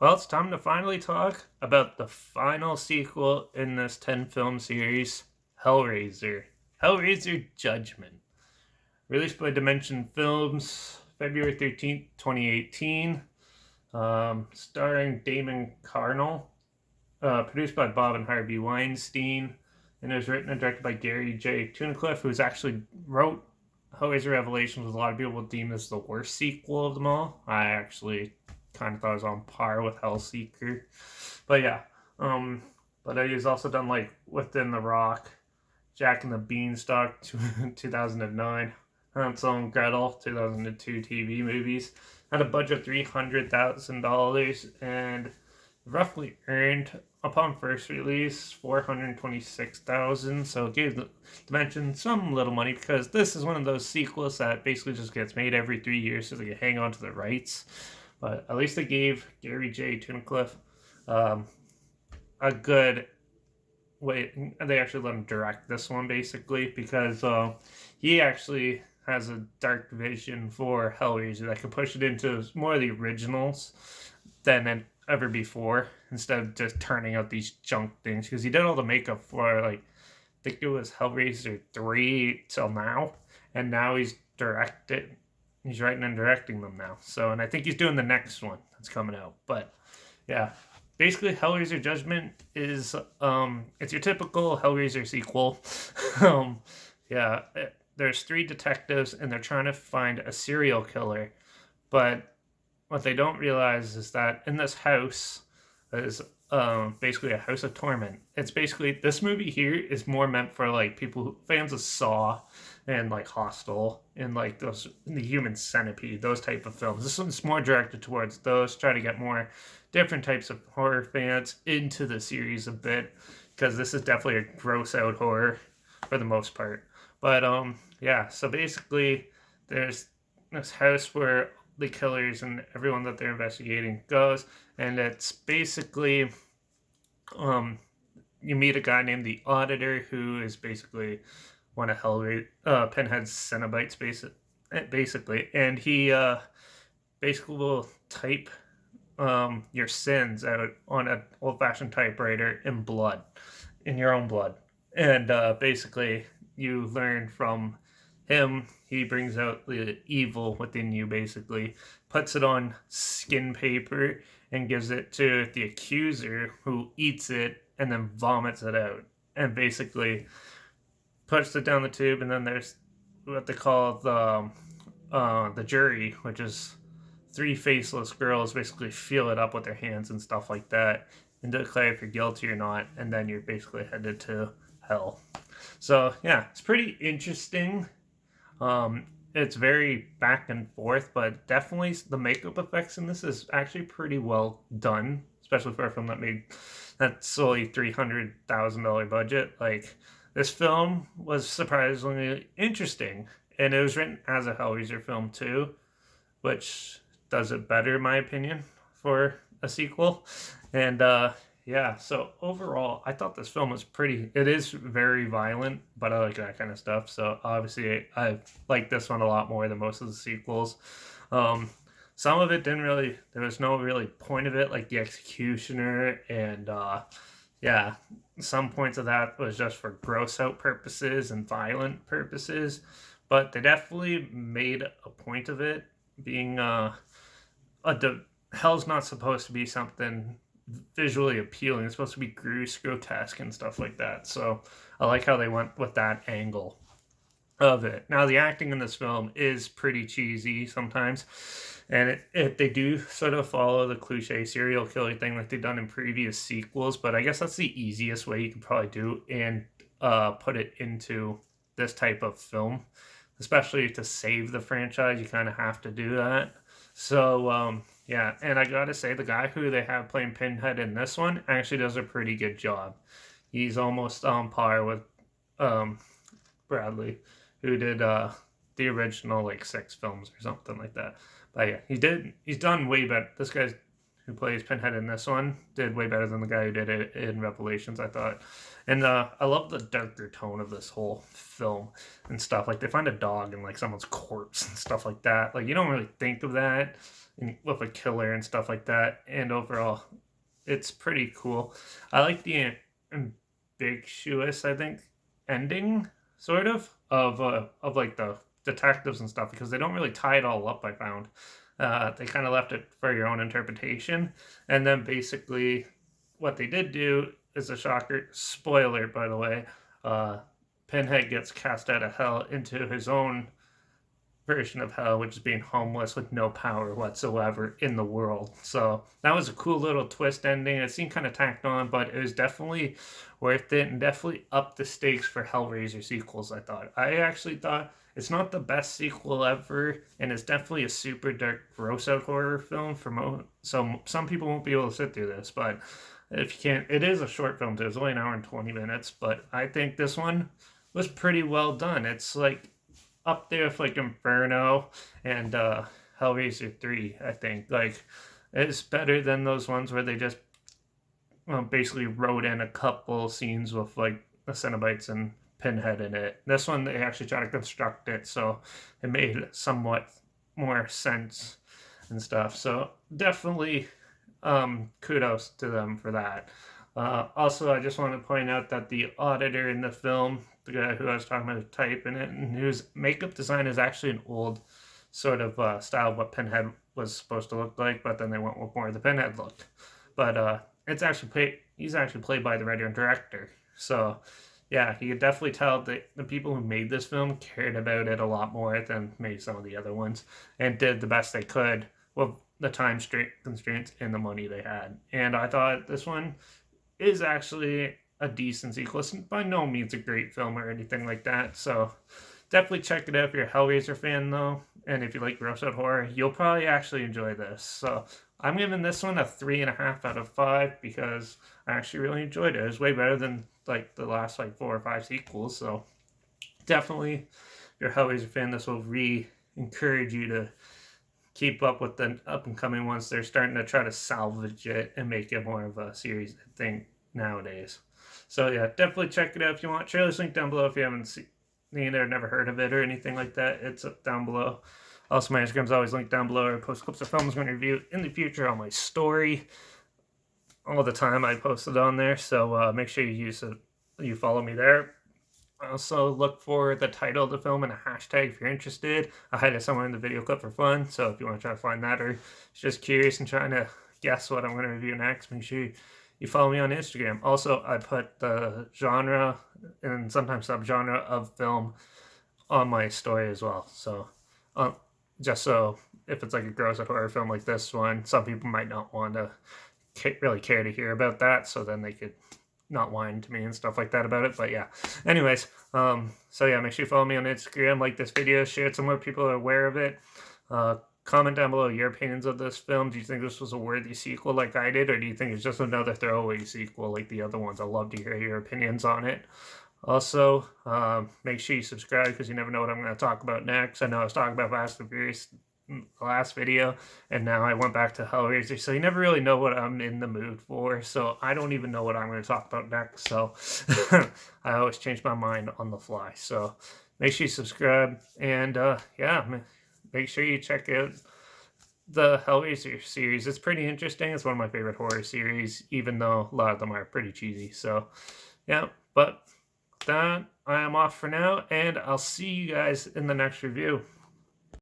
Well, it's time to finally talk about the final sequel in this 10 film series, Hellraiser. Hellraiser Judgment. Released by Dimension Films, February 13th, 2018. Starring Damon Carnell. Produced by Bob and Harvey Weinstein. And it was written and directed by Gary J. Tunnicliffe, who's actually wrote Hellraiser Revelations, which a lot of people deem as the worst sequel of them all. I actually kind of thought it was on par with Hellseeker. But yeah. Um, but he's also done like Within the Rock, Jack and the Beanstalk, 2009, Hansel and Gretel, 2002 TV movies. Had a budget of $300,000 and roughly earned upon first release $426,000. So it gave the Dimension some little money because this is one of those sequels that basically just gets made every 3 years so they can hang on to the rights. But at least they gave Gary J. Tunnicliffe a good way. They actually let him direct this one basically because he actually has a dark vision for Hellraiser that can push it into more of the originals than ever before instead of just turning out these junk things, because he did all the makeup for like I think it was Hellraiser 3 till now, and now he's writing and directing them now. So, and I think he's doing the next one that's coming out. But yeah, basically Hellraiser Judgment is it's your typical Hellraiser sequel. um yeah, there's three detectives and they're trying to find a serial killer, but what they don't realize is that in this house is basically a house of torment. It's basically, this movie here is more meant for like fans of Saw and like Hostel and like those, the Human Centipede, those type of films. This one's more directed towards those, try to get more different types of horror fans into the series a bit, because this is definitely a gross out horror for the most part. But yeah, so basically there's this house where the killers and everyone that they're investigating goes, and it's basically you meet a guy named the Auditor, who is basically one of Pinhead's Cenobites, basically, and he basically will type your sins out on an old-fashioned typewriter in your own blood, and basically you learn from him. He brings out the evil within you, basically, puts it on skin paper and gives it to the accuser, who eats it and then vomits it out, and basically puts it down the tube. And then there's what they call the jury, which is three faceless girls, basically feel it up with their hands and stuff like that and declare if you're guilty or not, and then you're basically headed to hell. So yeah, it's pretty interesting. It's very back and forth, but definitely the makeup effects in this is actually pretty well done, especially for a film that's solely $300,000 budget. Like, this film was surprisingly interesting, and it was written as a Hellraiser film too, which does it better in my opinion for a sequel. And yeah, so overall, I thought this film was it is very violent, but I like that kind of stuff. So obviously, I like this one a lot more than most of the sequels. Some of it there was no really point of it, like the Executioner, and yeah, some points of that was just for gross out purposes and violent purposes. But they definitely made a point of it being hell's not supposed to be something visually appealing. It's supposed to be grotesque and stuff like that. So I like how they went with that angle of it. Now, the acting in this film is pretty cheesy sometimes, and they do sort of follow the cliche serial killer thing like they've done in previous sequels, but I guess that's the easiest way you could probably do and put it into this type of film. Especially to save the franchise, you kind of have to do that. So yeah, and I gotta say, the guy who they have playing Pinhead in this one actually does a pretty good job. He's almost on par with Bradley, who did the original like 6 films or something like that. But yeah, he's done way better. This guy who plays Pinhead in this one did way better than the guy who did it in Revelations, I thought. And I love the darker tone of this whole film and stuff. Like, they find a dog in like someone's corpse and stuff like that. Like, you don't really think of that with a killer and stuff like that. And overall, it's pretty cool. I like the ambiguous, I think, ending sort of like the detectives and stuff because they don't really tie it all up. I found they kind of left it for your own interpretation, and then basically what they did do is a shocker. Spoiler, by the way. Uh, Pinhead gets cast out of hell into his own version of hell, which is being homeless with no power whatsoever in the world. So that was a cool little twist ending. It seemed kind of tacked on, but it was definitely worth it and definitely upped the stakes for Hellraiser sequels. I actually thought it's not the best sequel ever, and it's definitely a super dark, gross out horror film for so some people won't be able to sit through this, but if you can't, it is a short film too. It's only an hour and 20 minutes, but I think this one was pretty well done. It's like up there with like Inferno and Hellraiser 3, I think. Like, it's better than those ones where they just basically wrote in a couple scenes with like the Cenobites and Pinhead in it. This one, they actually tried to construct it, so it made somewhat more sense and stuff. So, definitely kudos to them for that. Also, I just want to point out that the auditor in the film, the guy who I was talking about, type in it, and whose makeup design is actually an old sort of style of what Pinhead was supposed to look like, but then they went with more of the Pinhead look. But he's actually played by the writer and director. So yeah, you could definitely tell that the people who made this film cared about it a lot more than maybe some of the other ones, and did the best they could with the time constraints and the money they had. And I thought this one is actually a decent sequel. It's by no means a great film or anything like that. So definitely check it out if you're a Hellraiser fan, though. And if you like gross out horror, you'll probably actually enjoy this. So I'm giving this one a 3.5 out of 5 because I actually really enjoyed it. It was way better than like the last like 4 or 5 sequels. So definitely, if you're a Hellraiser fan, this will encourage you to keep up with the up and coming ones. They're starting to try to salvage it and make it more of a series thing nowadays. So yeah, definitely check it out if you want. Trailer's linked down below if you haven't seen it or never heard of it or anything like that. It's up down below. Also, my Instagram's always linked down below. I post clips of films I'm going to review in the future on my story. All the time I post it on there, so make sure you follow me there. Also, look for the title of the film and a hashtag if you're interested. I hide it somewhere in the video clip for fun, so if you want to try to find that or just curious and trying to guess what I'm going to review next, make sure you follow me on Instagram. Also, I put the genre and sometimes subgenre of film on my story as well. So, just so if it's like a gross horror film like this one, some people might not want to really care to hear about that, so then they could not whine to me and stuff like that about it. But yeah, anyways, so yeah, make sure you follow me on Instagram, like this video, share it so more people are aware of it. Comment down below your opinions of this film. Do you think this was a worthy sequel like I did, or do you think it's just another throwaway sequel like the other ones? I'd love to hear your opinions on it. Also, make sure you subscribe because you never know what I'm going to talk about next. I know I was talking about Fast and Furious in the last video, and now I went back to Hellraiser, so you never really know what I'm in the mood for, so I don't even know what I'm going to talk about next, so I always change my mind on the fly. So make sure you subscribe, and yeah, make sure you check out the Hellraiser series. It's pretty interesting. It's one of my favorite horror series, even though a lot of them are pretty cheesy. So yeah, but that I am off for now, and I'll see you guys in the next review.